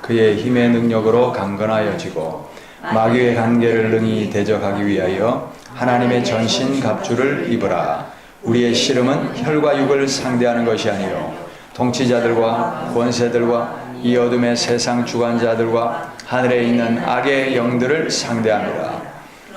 그의 힘의 능력으로 강건하여지고 마귀의 관계를 능히 대적하기 위하여 하나님의 전신 갑주를 입으라. 우리의 씨름은 혈과 육을 상대하는 것이 아니요 통치자들과 권세들과 이 어둠의 세상 주관자들과 하늘에 있는 악의 영들을 상대합니다.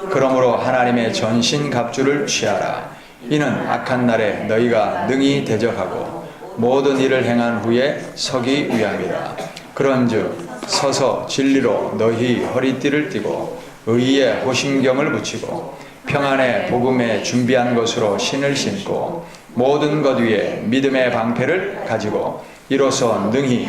그러므로 하나님의 전신 갑주를 취하라. 이는 악한 날에 너희가 능히 대적하고 모든 일을 행한 후에 서기 위함이라. 그런즉 서서 진리로 너희 허리띠를 띠고 의의 호심경을 붙이고 평안의 복음에 준비한 것으로 신을 신고 모든 것 위에 믿음의 방패를 가지고 이로써 능히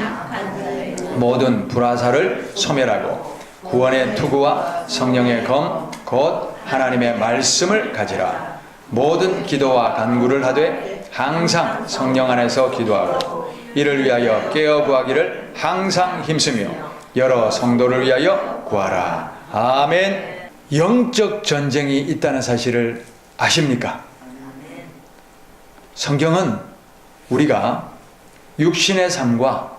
모든 불화살을 소멸하고 구원의 투구와 성령의 검 곧 하나님의 말씀을 가지라. 모든 기도와 간구를 하되 항상 성령 안에서 기도하고 이를 위하여 깨어 구하기를 항상 힘쓰며 여러 성도를 위하여 구하라. 아멘. 영적 전쟁이 있다는 사실을 아십니까? 성경은 우리가 육신의 삶과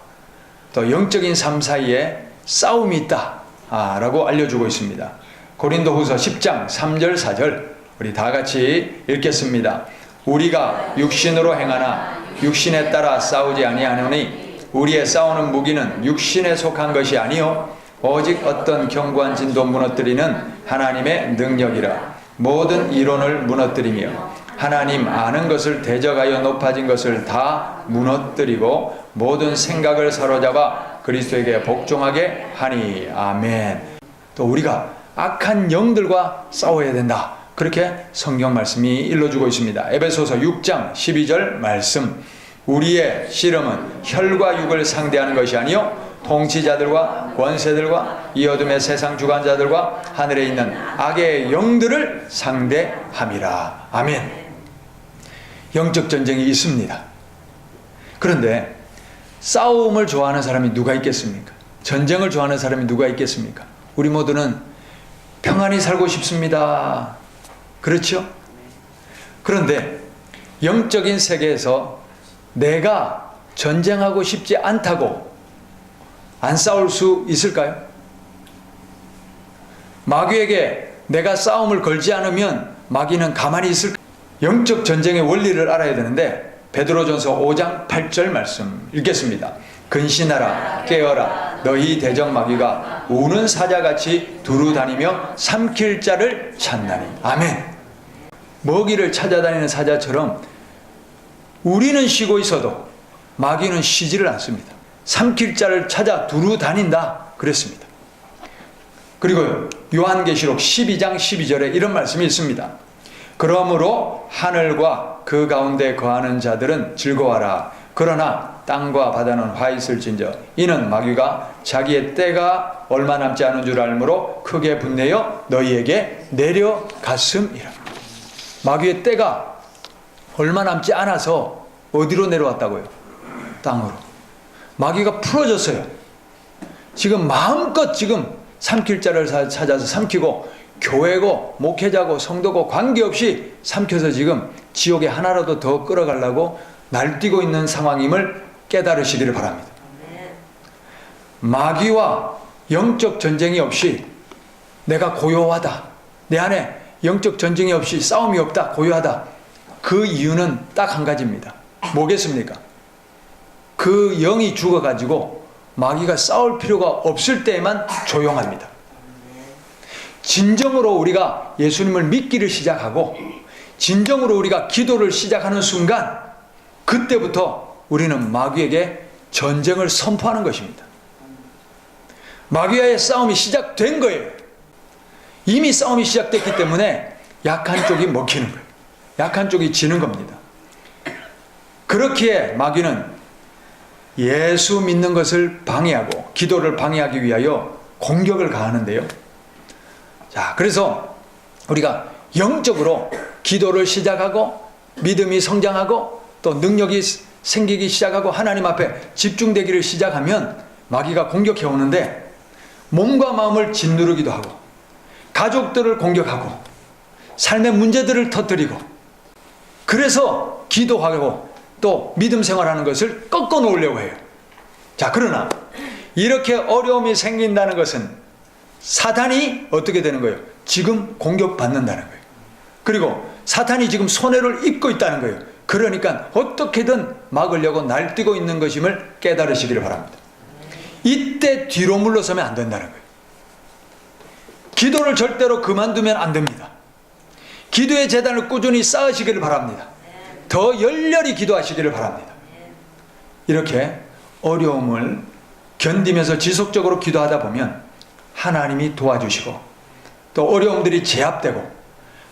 또 영적인 삶 사이에 싸움이 있다 라고 알려주고 있습니다. 고린도후서 10장 3절 4절 우리 다 같이 읽겠습니다. 우리가 육신으로 행하나 육신에 따라 싸우지 아니하노니 우리의 싸우는 무기는 육신에 속한 것이 아니요 오직 어떤 견고한 진도 무너뜨리는 하나님의 능력이라. 모든 이론을 무너뜨리며 하나님 아는 것을 대적하여 높아진 것을 다 무너뜨리고 모든 생각을 사로잡아 그리스도에게 복종하게 하니. 아멘. 또 우리가 악한 영들과 싸워야 된다. 그렇게 성경 말씀이 일러주고 있습니다. 에베소서 6장 12절 말씀. 우리의 씨름은 혈과 육을 상대하는 것이 아니요 통치자들과 권세들과 이 어둠의 세상 주관자들과 하늘에 있는 악의 영들을 상대함이라. 아멘. 영적 전쟁이 있습니다. 그런데 싸움을 좋아하는 사람이 누가 있겠습니까? 전쟁을 좋아하는 사람이 누가 있겠습니까? 우리 모두는 평안히 살고 싶습니다. 그렇죠? 그런데 영적인 세계에서 내가 전쟁하고 싶지 않다고 안 싸울 수 있을까요? 마귀에게 내가 싸움을 걸지 않으면 마귀는 가만히 있을까요? 영적 전쟁의 원리를 알아야 되는데 베드로전서 5장 8절 말씀 읽겠습니다. 근신하라 깨어라 너희 대적 마귀가 우는 사자같이 두루 다니며 삼킬 자를 찾나니. 아멘. 먹이를 찾아다니는 사자처럼 우리는 쉬고 있어도 마귀는 쉬지를 않습니다. 삼킬 자를 찾아 두루 다닌다 그랬습니다. 그리고 요한계시록 12장 12절에 이런 말씀이 있습니다. 그러므로 하늘과 그 가운데 거하는 자들은 즐거워하라. 그러나 땅과 바다는 화 있을진저 이는 마귀가 자기의 때가 얼마 남지 않은 줄 알므로 크게 분내어 너희에게 내려갔음이라. 마귀의 때가 얼마 남지 않아서 어디로 내려왔다고요? 땅으로. 마귀가 풀어졌어요. 지금 마음껏 지금 삼킬 자를 찾아서 삼키고 교회고 목회자고 성도고 관계없이 삼켜서 지금 지옥에 하나라도 더 끌어가려고 날뛰고 있는 상황임을 깨달으시기를 바랍니다. 마귀와 영적 전쟁이 없이 내가 고요하다. 내 안에 영적 전쟁이 없이 싸움이 없다. 고요하다. 그 이유는 딱 한 가지입니다. 뭐겠습니까? 그 영이 죽어가지고 마귀가 싸울 필요가 없을 때에만 조용합니다. 진정으로 우리가 예수님을 믿기를 시작하고 진정으로 우리가 기도를 시작하는 순간 그때부터 우리는 마귀에게 전쟁을 선포하는 것입니다. 마귀와의 싸움이 시작된 거예요. 이미 싸움이 시작됐기 때문에 약한 쪽이 먹히는 거예요. 약한 쪽이 지는 겁니다. 그렇기에 마귀는 예수 믿는 것을 방해하고 기도를 방해하기 위하여 공격을 가하는데요. 자, 그래서 우리가 영적으로 기도를 시작하고 믿음이 성장하고 또 능력이 생기기 시작하고 하나님 앞에 집중되기를 시작하면 마귀가 공격해 오는데 몸과 마음을 짓누르기도 하고 가족들을 공격하고 삶의 문제들을 터뜨리고 그래서 기도하고 또 믿음 생활하는 것을 꺾어 놓으려고 해요. 자, 그러나 이렇게 어려움이 생긴다는 것은 사탄이 어떻게 되는 거예요? 지금 공격받는다는 거예요. 그리고 사탄이 지금 손해를 입고 있다는 거예요. 그러니까 어떻게든 막으려고 날뛰고 있는 것임을 깨달으시기를 바랍니다. 이때 뒤로 물러서면 안 된다는 거예요. 기도를 절대로 그만두면 안 됩니다. 기도의 재단을 꾸준히 쌓으시기를 바랍니다. 더 열렬히 기도하시기를 바랍니다. 이렇게 어려움을 견디면서 지속적으로 기도하다 보면 하나님이 도와주시고 또 어려움들이 제압되고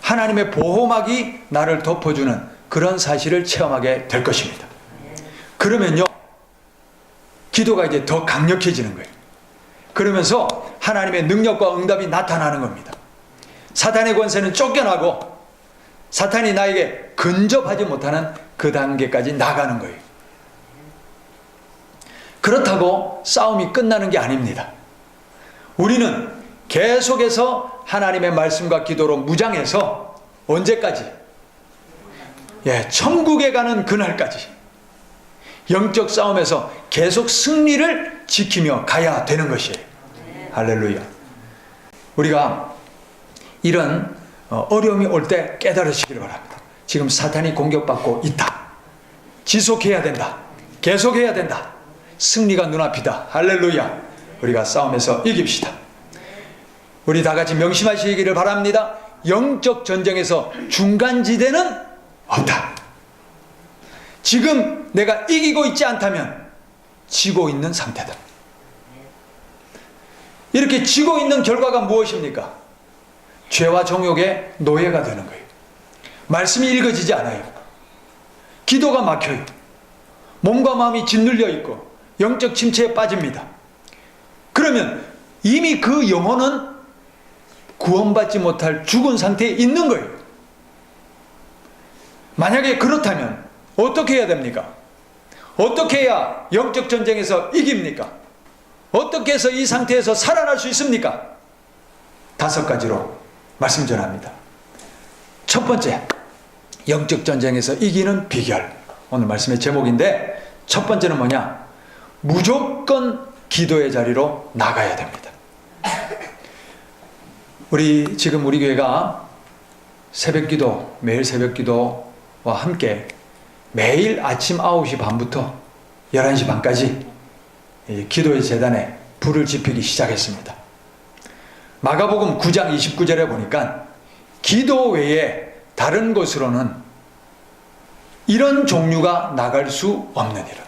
하나님의 보호막이 나를 덮어주는 그런 사실을 체험하게 될 것입니다. 그러면요, 기도가 이제 더 강력해지는 거예요. 그러면서 하나님의 능력과 응답이 나타나는 겁니다. 사탄의 권세는 쫓겨나고 사탄이 나에게 근접하지 못하는 그 단계까지 나가는 거예요. 그렇다고 싸움이 끝나는 게 아닙니다. 우리는 계속해서 하나님의 말씀과 기도로 무장해서 언제까지? 천국에 가는 그날까지 영적 싸움에서 계속 승리를 지키며 가야 되는 것이에요. 할렐루야. 우리가 이런 어려움이 올 때 깨달으시기를 바랍니다. 지금 사탄이 공격받고 있다. 지속해야 된다. 계속해야 된다. 승리가 눈앞이다. 할렐루야. 우리가 싸움에서 이깁시다. 우리 다 같이 명심하시기를 바랍니다. 영적 전쟁에서 중간지대는 없다. 지금 내가 이기고 있지 않다면 지고 있는 상태다. 이렇게 지고 있는 결과가 무엇입니까? 죄와 정욕의 노예가 되는 거예요. 말씀이 읽어지지 않아요. 기도가 막혀요. 몸과 마음이 짓눌려 있고 영적 침체에 빠집니다. 그러면 이미 그 영혼은 구원받지 못할 죽은 상태에 있는 거예요. 만약에 그렇다면 어떻게 해야 됩니까? 어떻게 해야 영적 전쟁에서 이깁니까? 어떻게 해서 이 상태에서 살아날 수 있습니까? 5가지로 말씀 전합니다. 첫 번째, 영적 전쟁에서 이기는 비결. 오늘 말씀의 제목인데 첫 번째는 뭐냐? 무조건 기도의 자리로 나가야 됩니다. 지금 우리 교회가 새벽기도, 매일 새벽기도와 함께 매일 아침 9시 반부터 11시 반까지 기도의 재단에 불을 지피기 시작했습니다. 마가복음 9장 29절에 보니까 기도 외에 다른 곳으로는 이런 종류가 나갈 수 없느니라.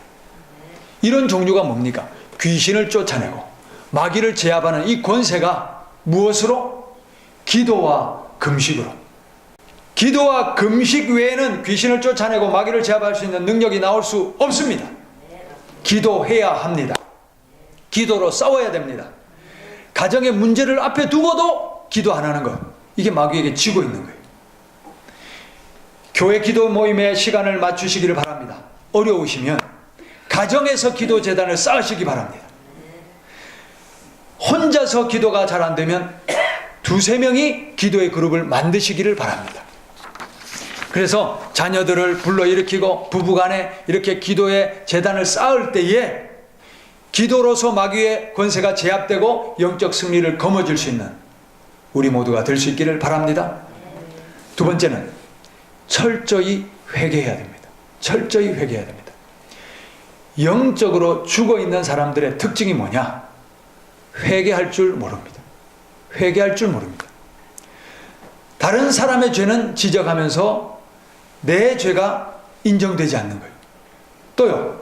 이런 종류가 뭡니까? 귀신을 쫓아내고 마귀를 제압하는 이 권세가 무엇으로? 기도와 금식으로. 기도와 금식 외에는 귀신을 쫓아내고 마귀를 제압할 수 있는 능력이 나올 수 없습니다. 기도해야 합니다. 기도로 싸워야 됩니다. 가정의 문제를 앞에 두고도 기도 안 하는 것, 이게 마귀에게 지고 있는 거예요. 교회 기도 모임에 시간을 맞추시기를 바랍니다. 어려우시면 가정에서 기도 재단을 쌓으시기 바랍니다. 혼자서 기도가 잘 안 되면 2-3명이 기도의 그룹을 만드시기를 바랍니다. 그래서 자녀들을 불러일으키고 부부간에 이렇게 기도의 재단을 쌓을 때에 기도로서 마귀의 권세가 제압되고 영적 승리를 거머쥘 수 있는 우리 모두가 될 수 있기를 바랍니다. 2번째는 철저히 회개해야 됩니다. 철저히 회개해야 됩니다. 영적으로 죽어있는 사람들의 특징이 뭐냐? 회개할 줄 모릅니다. 회개할 줄 모릅니다. 다른 사람의 죄는 지적하면서 내 죄가 인정되지 않는 거예요. 또요,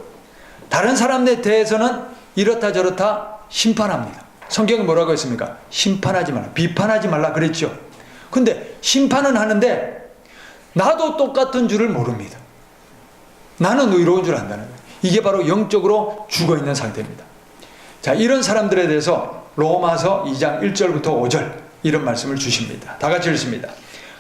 다른 사람에 대해서는 이렇다 저렇다 심판합니다. 성경이 뭐라고 했습니까? 심판하지 말라, 비판하지 말라 그랬죠. 근데 심판은 하는데 나도 똑같은 줄을 모릅니다. 나는 의로운 줄 안다는 거예요. 이게 바로 영적으로 죽어있는 상태입니다. 자, 이런 사람들에 대해서 로마서 2장 1절부터 5절 이런 말씀을 주십니다. 다 같이 읽습니다.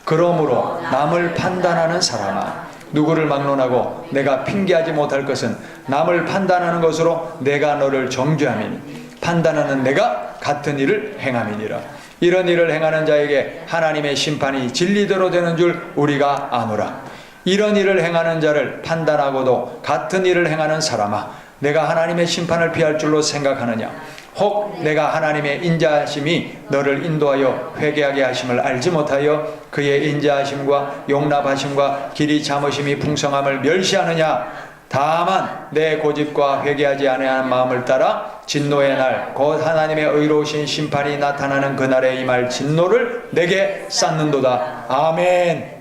그러므로 남을 판단하는 사람아, 누구를 막론하고 내가 핑계하지 못할 것은 남을 판단하는 것으로 내가 너를 정죄함이니 판단하는 내가 같은 일을 행함이니라. 이런 일을 행하는 자에게 하나님의 심판이 진리대로 되는 줄 우리가 아노라. 이런 일을 행하는 자를 판단하고도 같은 일을 행하는 사람아, 내가 하나님의 심판을 피할 줄로 생각하느냐? 혹 내가 하나님의 인자하심이 너를 인도하여 회개하게 하심을 알지 못하여 그의 인자하심과 용납하심과 길이 참으심이 풍성함을 멸시하느냐? 다만 내 고집과 회개하지 아니하는 마음을 따라 진노의 날 곧 하나님의 의로우신 심판이 나타나는 그날에 임할 진노를 내게 쌓는도다. 아멘.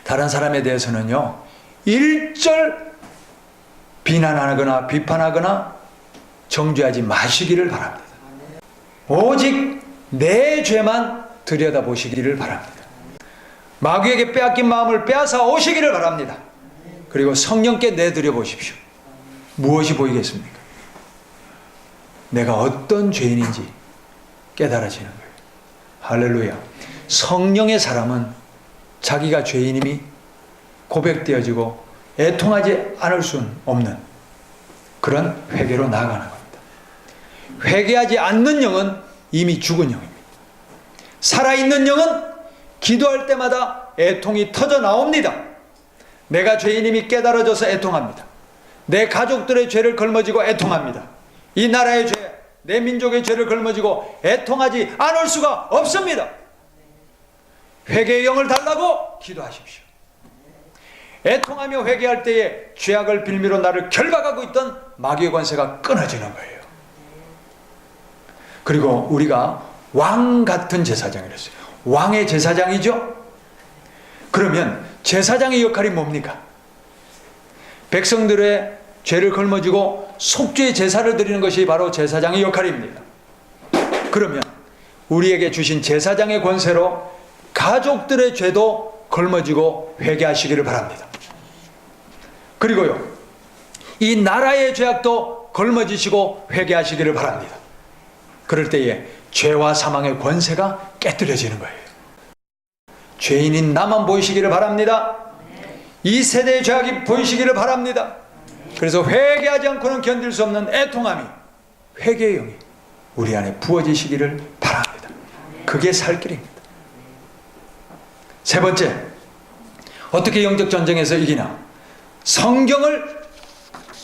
다른 사람에 대해서는요, 일절 비난하거나 비판하거나 정죄하지 마시기를 바랍니다. 오직 내 죄만 들여다보시기를 바랍니다. 마귀에게 빼앗긴 마음을 빼앗아 오시기를 바랍니다. 그리고 성령께 내드려 보십시오. 무엇이 보이겠습니까? 내가 어떤 죄인인지 깨달아지는 거예요. 할렐루야. 성령의 사람은 자기가 죄인임이 고백되어지고 애통하지 않을 수는 없는 그런 회개로 나아가는 겁니다. 회개하지 않는 영은 이미 죽은 영입니다. 살아있는 영은 기도할 때마다 애통이 터져 나옵니다. 내가 죄인임이 깨달아져서 애통합니다. 내 가족들의 죄를 걸머지고 애통합니다. 이 나라의 죄, 내 민족의 죄를 걸머지고 애통하지 않을 수가 없습니다. 회개의 영을 달라고 기도하십시오. 애통하며 회개할 때에 죄악을 빌미로 나를 결박하고 있던 마귀의 권세가 끊어지는 거예요. 그리고 우리가 왕 같은 제사장이랬어요. 왕의 제사장이죠? 그러면 제사장의 역할이 뭡니까? 백성들의 죄를 걸머지고 속죄의 제사를 드리는 것이 바로 제사장의 역할입니다. 그러면 우리에게 주신 제사장의 권세로 가족들의 죄도 걸머지고 회개하시기를 바랍니다. 그리고요, 이 나라의 죄악도 걸머지시고 회개하시기를 바랍니다. 그럴 때에 죄와 사망의 권세가 깨뜨려지는 거예요. 죄인인 나만 보이시기를 바랍니다. 이 세대의 죄악이 보이시기를 바랍니다. 그래서 회개하지 않고는 견딜 수 없는 애통함이, 회개의 영이 우리 안에 부어지시기를 바랍니다. 그게 살 길입니다. 세 번째, 어떻게 영적 전쟁에서 이기나? 성경을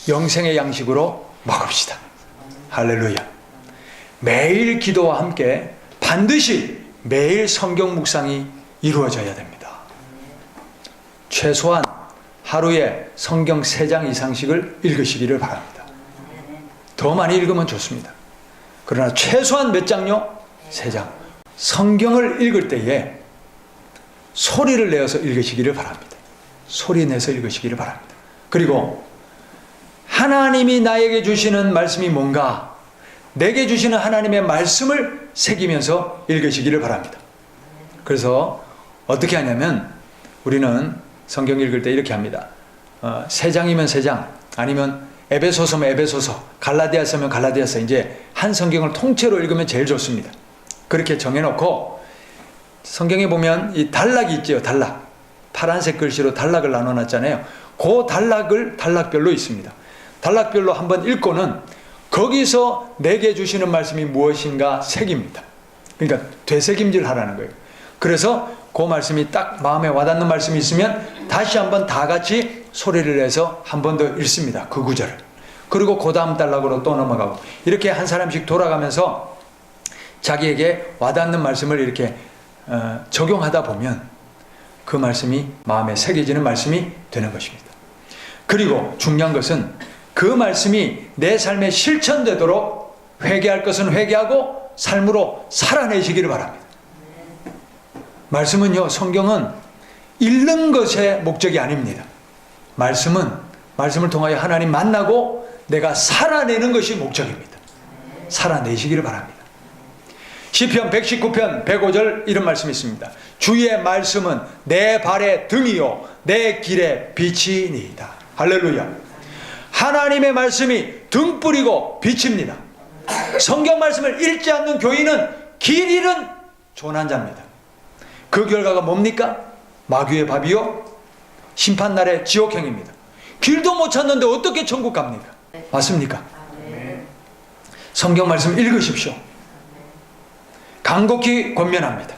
영생의 양식으로 먹읍시다. 할렐루야. 매일 기도와 함께 반드시 매일 성경 묵상이 이루어져야 됩니다. 최소한 하루에 성경 3장 이상씩을 읽으시기를 바랍니다. 더 많이 읽으면 좋습니다. 그러나 최소한 몇 장요? 3장. 성경을 읽을 때에 소리를 내어서 읽으시기를 바랍니다. 소리 내서 읽으시기를 바랍니다. 그리고 하나님이 나에게 주시는 말씀이 뭔가, 내게 주시는 하나님의 말씀을 새기면서 읽으시기를 바랍니다. 그래서 어떻게 하냐면 우리는 성경 읽을 때 이렇게 합니다. 3장이면 3장, 아니면 에베소서면 에베소서, 갈라디아서면 갈라디아서, 이제 한 성경을 통째로 읽으면 제일 좋습니다. 그렇게 정해놓고 성경에 보면 이 단락이 있죠. 단락. 파란색 글씨로 단락을 나눠놨잖아요. 그 단락을 단락별로 있습니다. 단락별로 한번 읽고는 거기서 내게 주시는 말씀이 무엇인가 새깁니다. 그러니까 되새김질 하라는 거예요. 그래서 그 말씀이 딱 마음에 와닿는 말씀이 있으면 다시 한번 다 같이 소리를 내서 한 번 더 읽습니다. 그 구절을. 그리고 그 다음 단락으로 또 넘어가고, 이렇게 한 사람씩 돌아가면서 자기에게 와닿는 말씀을 이렇게 적용하다 보면 그 말씀이 마음에 새겨지는 말씀이 되는 것입니다. 그리고 중요한 것은 그 말씀이 내 삶에 실천되도록 회개할 것은 회개하고 삶으로 살아내시기를 바랍니다. 말씀은요, 성경은 읽는 것의 목적이 아닙니다. 말씀을 통하여 하나님 만나고 내가 살아내는 것이 목적입니다. 살아내시기를 바랍니다. 시편 119편 105절 이런 말씀이 있습니다. 주의 말씀은 내 발의 등이요 내 길의 빛이니이다. 할렐루야. 하나님의 말씀이 등불이고 빛입니다. 성경 말씀을 읽지 않는 교인은 길 잃은 조난자입니다. 그 결과가 뭡니까? 마귀의 밥이요 심판날의 지옥행입니다. 길도 못 찾는데 어떻게 천국 갑니까? 맞습니까? 성경 말씀 읽으십시오. 간곡히 권면합니다.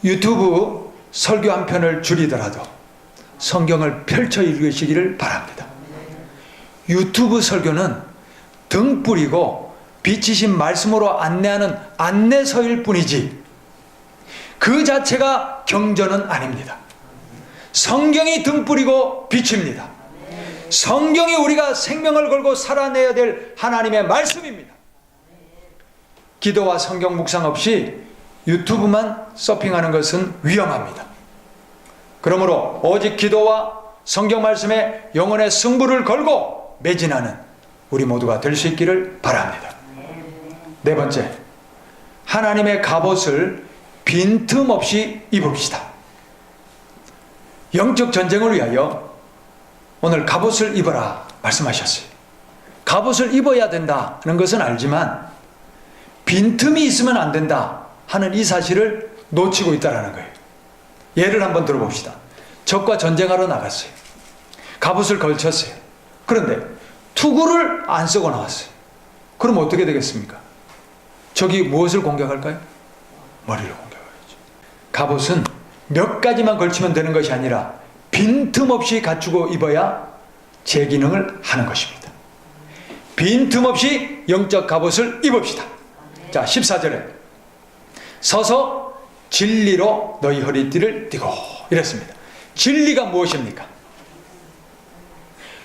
유튜브 설교 한 편을 줄이더라도 성경을 펼쳐 읽으시기를 바랍니다. 유튜브 설교는 등 뿌리고 비치신 말씀으로 안내하는 안내서일 뿐이지 그 자체가 경전은 아닙니다. 성경이 등 뿌리고 비칩니다. 성경이 우리가 생명을 걸고 살아내야 될 하나님의 말씀입니다. 기도와 성경 묵상 없이 유튜브만 서핑하는 것은 위험합니다. 그러므로 오직 기도와 성경 말씀에 영혼의 승부를 걸고 매진하는 우리 모두가 될 수 있기를 바랍니다. 네 번째, 하나님의 갑옷을 빈틈없이 입읍시다. 영적 전쟁을 위하여 오늘 갑옷을 입어라 말씀하셨어요. 갑옷을 입어야 된다는 것은 알지만 빈틈이 있으면 안 된다 하는 이 사실을 놓치고 있다는 거예요. 예를 한번 들어봅시다. 적과 전쟁하러 나갔어요. 갑옷을 걸쳤어요. 그런데 투구를 안 쓰고 나왔어요. 그럼 어떻게 되겠습니까? 적이 무엇을 공격할까요? 머리를 공격하죠. 갑옷은 몇 가지만 걸치면 되는 것이 아니라 빈틈없이 갖추고 입어야 제 기능을 하는 것입니다. 빈틈없이 영적 갑옷을 입읍시다. 자, 14절에 서서 진리로 너희 허리띠를 띠고 이랬습니다. 진리가 무엇입니까?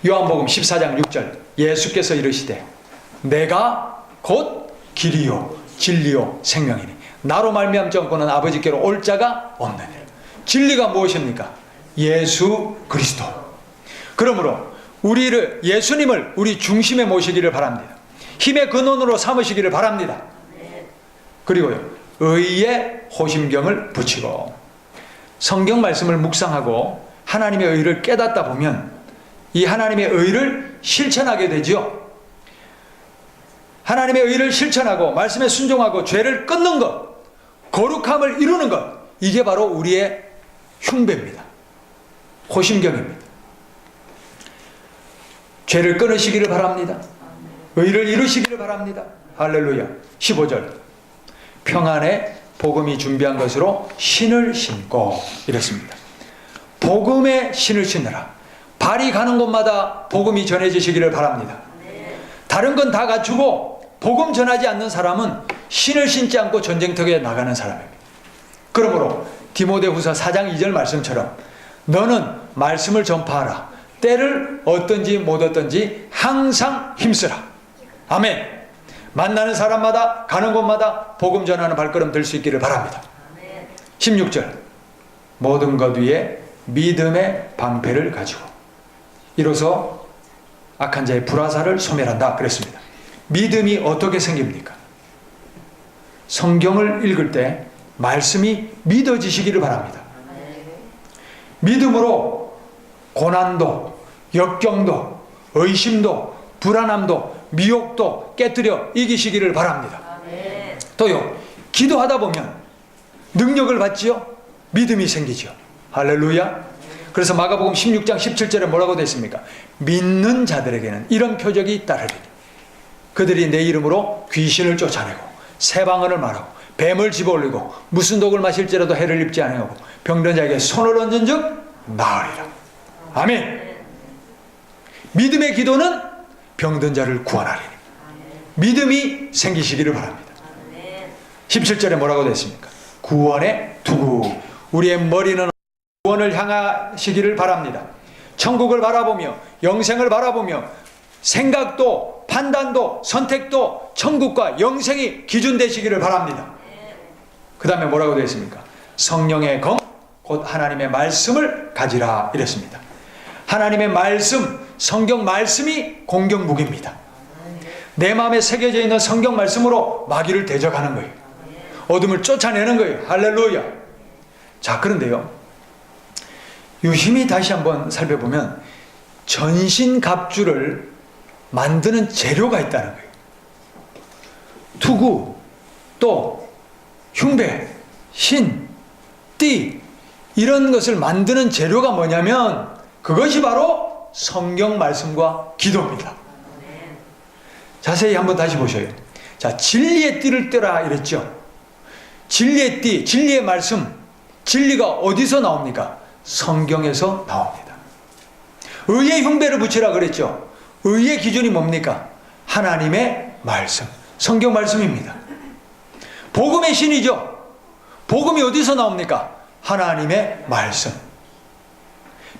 요한복음 14장 6절 예수께서 이르시되 내가 곧 길이요 진리요 생명이니 나로 말미암지 않고는 아버지께로 올 자가 없느니라. 진리가 무엇입니까? 예수 그리스도. 그러므로 우리를 예수님을 우리 중심에 모시기를 바랍니다. 힘의 근원으로 삼으시기를 바랍니다. 그리고요 의의 호심경을 붙이고 성경 말씀을 묵상하고 하나님의 의를 깨닫다 보면 이 하나님의 의를 실천하게 되지요. 하나님의 의를 실천하고 말씀에 순종하고 죄를 끊는 것, 거룩함을 이루는 것, 이게 바로 우리의 흉배입니다. 호심경입니다. 죄를 끊으시기를 바랍니다. 의를 이루시기를 바랍니다. 할렐루야. 15절 평안의 복음이 준비한 것으로 신을 신고 이랬습니다. 복음의 신을 신으라. 발이 가는 곳마다 복음이 전해지시기를 바랍니다. 다른 건 다 갖추고 복음 전하지 않는 사람은 신을 신지 않고 전쟁터에 나가는 사람입니다. 그러므로 디모데후서 4장 2절 말씀처럼 너는 말씀을 전파하라. 때를 얻든지 못 얻든지 항상 힘쓰라. 아멘. 만나는 사람마다 가는 곳마다 복음 전하는 발걸음 될 수 있기를 바랍니다. 16절 모든 것 위에 믿음의 방패를 가지고 이로써 악한 자의 불화살을 소멸한다 그랬습니다. 믿음이 어떻게 생깁니까? 성경을 읽을 때 말씀이 믿어지시기를 바랍니다. 믿음으로 고난도, 역경도, 의심도, 불안함도, 미혹도 깨뜨려 이기시기를 바랍니다. 또요, 기도하다 보면 능력을 받지요? 믿음이 생기죠. 할렐루야. 그래서 마가복음 16장 17절에 뭐라고 되어 있습니까? 믿는 자들에게는 이런 표적이 따르리니 그들이 내 이름으로 귀신을 쫓아내고 새방언을 말하고 뱀을 집어올리고 무슨 독을 마실지라도 해를 입지 아니하고 병든 자에게 손을 얹은 즉 나으리라. 아멘. 믿음의 기도는 병든 자를 구원하리니 믿음이 생기시기를 바랍니다. 17절에 뭐라고 되어 있습니까? 구원의 투구. 우리의 머리는 구원을 향하시기를 바랍니다. 천국을 바라보며 영생을 바라보며 생각도 판단도 선택도 천국과 영생이 기준 되시기를 바랍니다. 그 다음에 뭐라고 되어 있습니까? 성령의 검 곧 하나님의 말씀을 가지라 이랬습니다. 하나님의 말씀, 성경 말씀이 공격 무기입니다. 내 마음에 새겨져 있는 성경 말씀으로 마귀를 대적하는 거예요. 어둠을 쫓아내는 거예요. 할렐루야. 자, 그런데요, 유심히 다시 한번 살펴보면 전신갑주를 만드는 재료가 있다는 거예요. 투구, 또 흉배, 신, 띠 이런 것을 만드는 재료가 뭐냐면 그것이 바로 성경 말씀과 기도입니다. 자세히 한번 다시 보셔요. 자, 진리의 띠를 떼라 이랬죠. 진리의 띠, 진리의 말씀, 진리가 어디서 나옵니까? 성경에서 나옵니다. 의의 흉배를 붙이라 그랬죠. 의의 기준이 뭡니까? 하나님의 말씀, 성경 말씀입니다. 복음의 신이죠. 복음이 어디서 나옵니까? 하나님의 말씀.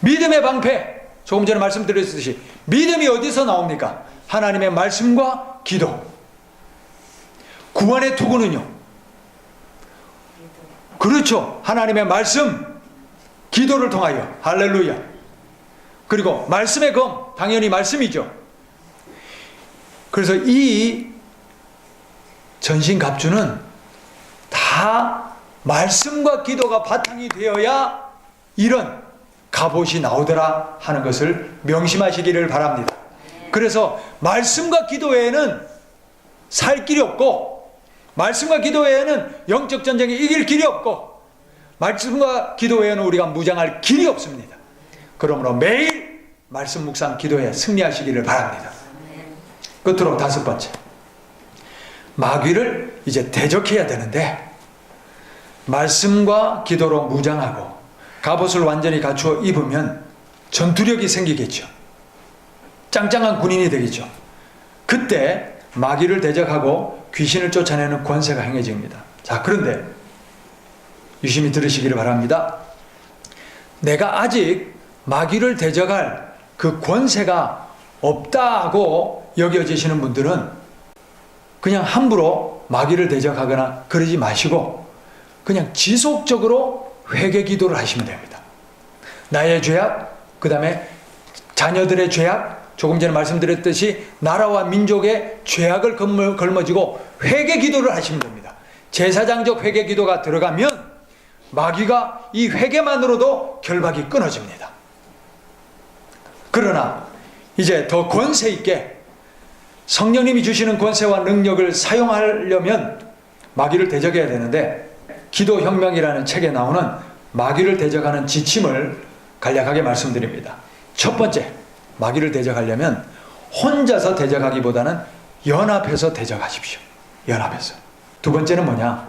믿음의 방패, 조금 전에 말씀드렸듯이 믿음이 어디서 나옵니까? 하나님의 말씀과 기도. 구원의 투구는요? 그렇죠. 하나님의 말씀, 기도를 통하여. 할렐루야. 그리고 말씀의 검, 당연히 말씀이죠. 그래서 이 전신갑주는 다 말씀과 기도가 바탕이 되어야 이런 갑옷이 나오더라 하는 것을 명심하시기를 바랍니다. 그래서 말씀과 기도 외에는 살 길이 없고, 말씀과 기도 외에는 영적 전쟁에 이길 길이 없고, 말씀과 기도 외에는 우리가 무장할 길이 없습니다. 그러므로 매일 말씀 묵상 기도에 승리하시기를 바랍니다. 끝으로 5번째, 마귀를 이제 대적해야 되는데, 말씀과 기도로 무장하고 갑옷을 완전히 갖추어 입으면 전투력이 생기겠죠. 짱짱한 군인이 되겠죠. 그때 마귀를 대적하고 귀신을 쫓아내는 권세가 행해집니다. 자, 그런데 유심히 들으시기를 바랍니다. 내가 아직 마귀를 대적할 그 권세가 없다고 여겨지시는 분들은 그냥 함부로 마귀를 대적하거나 그러지 마시고 그냥 지속적으로 회개 기도를 하시면 됩니다. 나의 죄악, 그 다음에 자녀들의 죄악, 조금 전에 말씀드렸듯이 나라와 민족의 죄악을 걸머지고 회개 기도를 하시면 됩니다. 제사장적 회개 기도가 들어가면 마귀가 이 회개만으로도 결박이 끊어집니다. 그러나 이제 더 권세 있게 성령님이 주시는 권세와 능력을 사용하려면 마귀를 대적해야 되는데, 기도혁명이라는 책에 나오는 마귀를 대적하는 지침을 간략하게 말씀드립니다. 첫 번째, 마귀를 대적하려면 혼자서 대적하기보다는 연합해서 대적하십시오. 연합해서. 두 번째는 뭐냐?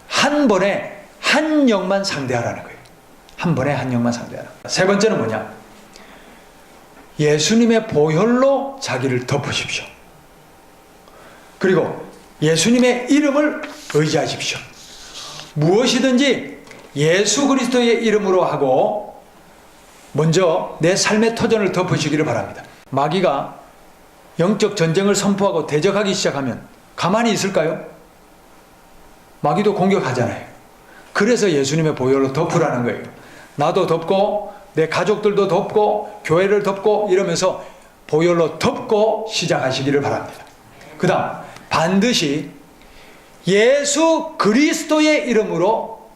한 번에 한 영만 상대하라는 거예요. 한 번에 한 영만 상대하라. 세 번째는 뭐냐? 예수님의 보혈로 자기를 덮으십시오. 그리고 예수님의 이름을 의지하십시오. 무엇이든지 예수 그리스도의 이름으로 하고 먼저 내 삶의 터전을 덮으시기를 바랍니다. 마귀가 영적 전쟁을 선포하고 대적하기 시작하면 가만히 있을까요? 마귀도 공격하잖아요. 그래서 예수님의 보혈로 덮으라는 거예요. 나도 덮고 내 가족들도 덮고 교회를 덮고 이러면서 보혈로 덮고 시작하시기를 바랍니다. 그 다음 반드시 예수 그리스도의 이름으로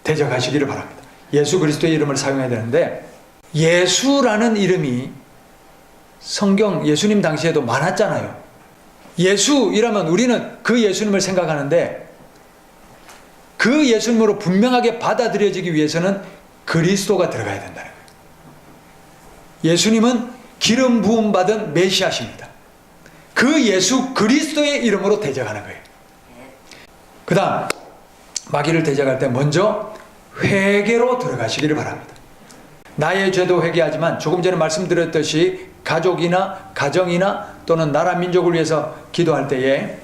대적하시기를 바랍니다. 예수 그리스도의 이름을 사용해야 되는데, 예수라는 이름이 성경 예수님 당시에도 많았잖아요. 예수 이라면 우리는 그 예수님을 생각하는데, 그 예수님으로 분명하게 받아들여지기 위해서는 그리스도가 들어가야 된다는 거예요. 예수님은 기름 부음 받은 메시아십니다. 그 예수 그리스도의 이름으로 대적하는 거예요. 그 다음 마귀를 대적할 때 먼저 회개로 들어가시기를 바랍니다. 나의 죄도 회개하지만 조금 전에 말씀드렸듯이 가족이나 가정이나 또는 나라 민족을 위해서 기도할 때에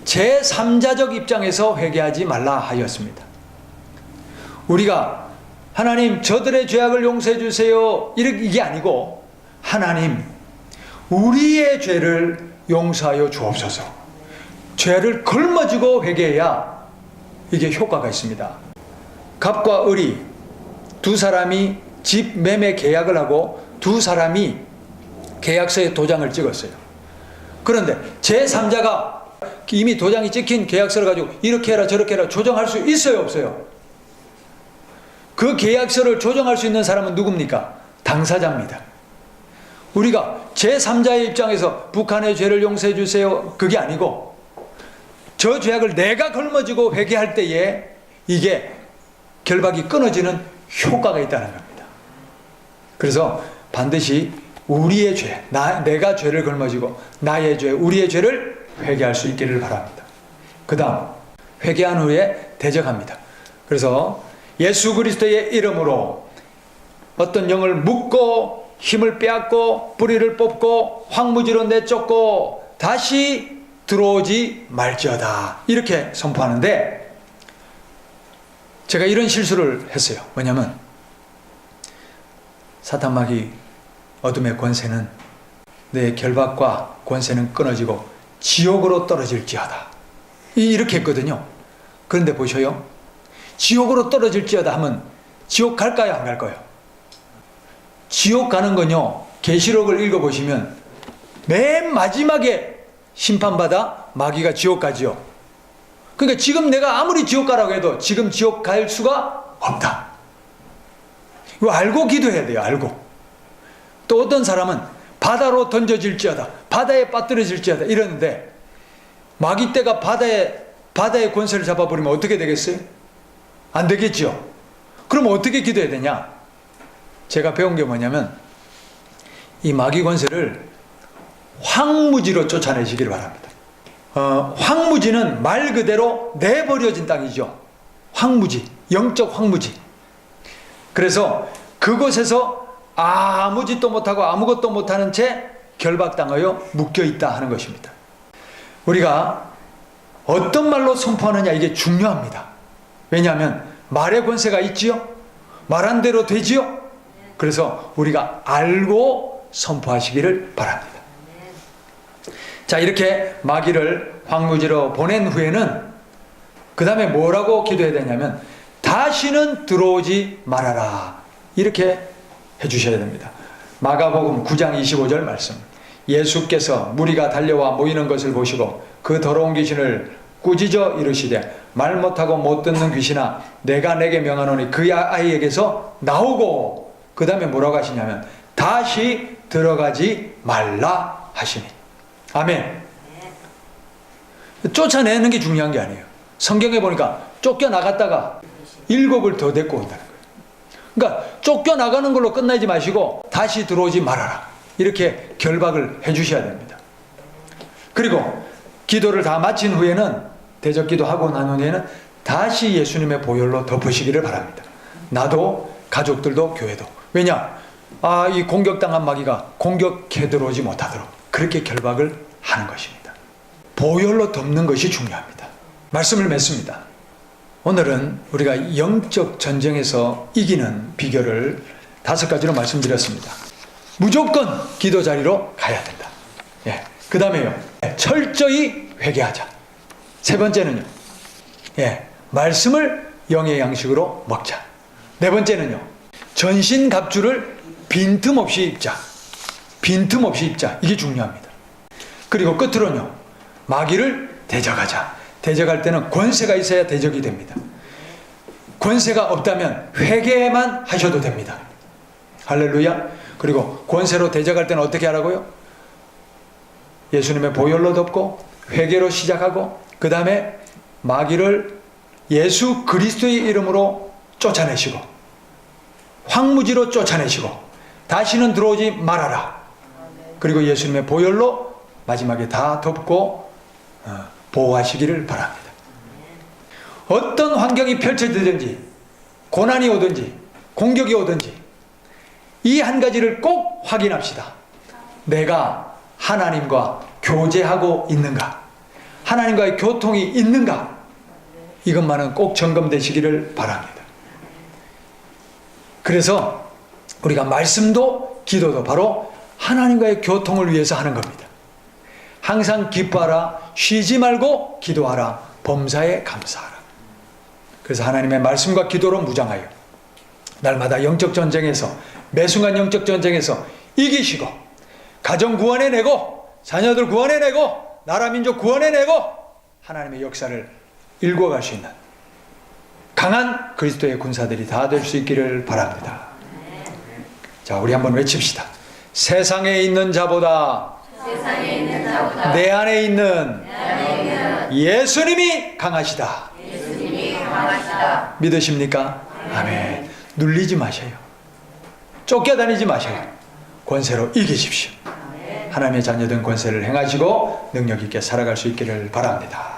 제3자적 입장에서 회개하지 말라 하였습니다. 우리가 하나님 저들의 죄악을 용서해 주세요 이게 아니고, 하나님 우리의 죄를 용서하여 주옵소서. 죄를 걸머지고 회개해야 이게 효과가 있습니다. 갑과 을이 두 사람이 집 매매 계약을 하고 두 사람이 계약서에 도장을 찍었어요. 그런데 제3자가 이미 도장이 찍힌 계약서를 가지고 이렇게 해라 저렇게 해라 조정할 수 있어요 없어요? 그 계약서를 조정할 수 있는 사람은 누굽니까? 당사자입니다. 우리가 제3자의 입장에서 북한의 죄를 용서해 주세요 그게 아니고, 저 죄악을 내가 걸머지고 회개할 때에 이게 결박이 끊어지는 효과가 있다는 겁니다. 그래서 반드시 우리의 죄, 내가 죄를 걸머지고 나의 죄, 우리의 죄를 회개할 수 있기를 바랍니다. 그 다음 회개한 후에 대적합니다. 그래서 예수 그리스도의 이름으로 어떤 영을 묶고 힘을 빼앗고 뿌리를 뽑고 황무지로 내쫓고 다시 들어오지 말지어다. 이렇게 선포하는데 제가 이런 실수를 했어요. 뭐냐면 사탄 마귀 어둠의 권세는 내 결박과 권세는 끊어지고 지옥으로 떨어질지어다. 이렇게 했거든요. 그런데 보셔요. 지옥으로 떨어질지어다 하면 지옥 갈까요? 안 갈까요? 지옥 가는 건요. 계시록을 읽어보시면 맨 마지막에 심판받아 마귀가 지옥 가지요. 그러니까 지금 내가 아무리 지옥 가라고 해도 지금 지옥 갈 수가 없다. 이거 알고 기도해야 돼요. 알고. 또 어떤 사람은 바다로 던져질지어다, 바다에 빠뜨려질지어다 이러는데 마귀 떼가 바다의 권세를 잡아버리면 어떻게 되겠어요? 안 되겠죠. 그럼 어떻게 기도해야 되냐? 제가 배운 게 뭐냐면 이 마귀 권세를 황무지로 쫓아내시길 바랍니다. 황무지는 말 그대로 내버려진 땅이죠. 황무지, 영적 황무지. 그래서 그곳에서 아무 짓도 못하고 아무것도 못하는 채 결박당하여 묶여있다 하는 것입니다. 우리가 어떤 말로 선포하느냐 이게 중요합니다. 왜냐하면 말의 권세가 있지요. 말한 대로 되지요. 그래서 우리가 알고 선포하시기를 바랍니다. 자, 이렇게 마귀를 황무지로 보낸 후에는 그 다음에 뭐라고 기도해야 되냐면 다시는 들어오지 말아라. 이렇게 해주셔야 됩니다. 마가복음 9장 25절 말씀. 예수께서 무리가 달려와 모이는 것을 보시고 그 더러운 귀신을 꾸짖어 이르시되 말 못하고 못 듣는 귀신아 내가 내게 명하노니 그 아이에게서 나오고 그 다음에 뭐라고 하시냐면 다시 들어가지 말라 하시니. 아멘. 쫓아내는 게 중요한 게 아니에요. 성경에 보니까 쫓겨나갔다가 7을 더 데리고 온다는 거예요. 그러니까 쫓겨나가는 걸로 끝나지 마시고 다시 들어오지 말아라. 이렇게 결박을 해 주셔야 됩니다. 그리고 기도를 다 마친 후에는 대적기도 하고 난 후에는 다시 예수님의 보혈로 덮으시기를 바랍니다. 나도 가족들도 교회도. 왜냐? 이 공격당한 마귀가 공격해 들어오지 못하도록 그렇게 결박을 하는 것입니다. 보혈로 덮는 것이 중요합니다. 말씀을 맺습니다. 오늘은 우리가 영적 전쟁에서 이기는 비결을 5가지로 말씀드렸습니다. 무조건 기도 자리로 가야 된다. 예. 그 다음에요. 철저히 회개하자. 3번째는요. 예. 말씀을 영의 양식으로 먹자. 4번째는요. 전신갑주를 빈틈없이 입자. 빈틈없이 입자. 이게 중요합니다. 그리고 끝으로는요. 마귀를 대적하자. 대적할 때는 권세가 있어야 대적이 됩니다. 권세가 없다면 회개만 하셔도 됩니다. 할렐루야. 그리고 권세로 대적할 때는 어떻게 하라고요? 예수님의 보혈로 덮고 회개로 시작하고 그 다음에 마귀를 예수 그리스도의 이름으로 쫓아내시고 황무지로 쫓아내시고 다시는 들어오지 말아라. 그리고 예수님의 보혈로 마지막에 다 덮고 보호하시기를 바랍니다. 어떤 환경이 펼쳐지든지 고난이 오든지 공격이 오든지 이 한 가지를 꼭 확인합시다. 내가 하나님과 교제하고 있는가? 하나님과의 교통이 있는가? 이것만은 꼭 점검되시기를 바랍니다. 그래서 우리가 말씀도 기도도 바로 하나님과의 교통을 위해서 하는 겁니다. 항상 기뻐하라, 쉬지 말고 기도하라, 범사에 감사하라. 그래서 하나님의 말씀과 기도로 무장하여 날마다 영적 전쟁에서 매순간 영적 전쟁에서 이기시고 가정 구원해내고 자녀들 구원해내고 나라 민족 구원해내고 하나님의 역사를 일궈갈 수 있는 강한 그리스도의 군사들이 다 될 수 있기를 바랍니다. 자, 우리 한번 외칩시다. 세상에 있는 자보다 내 안에 있는 예수님이 강하시다. 믿으십니까? 아멘. 눌리지 마셔요. 쫓겨다니지 마셔요. 권세로 이기십시오. 하나님의 자녀된 권세를 행하시고 능력 있게 살아갈 수 있기를 바랍니다.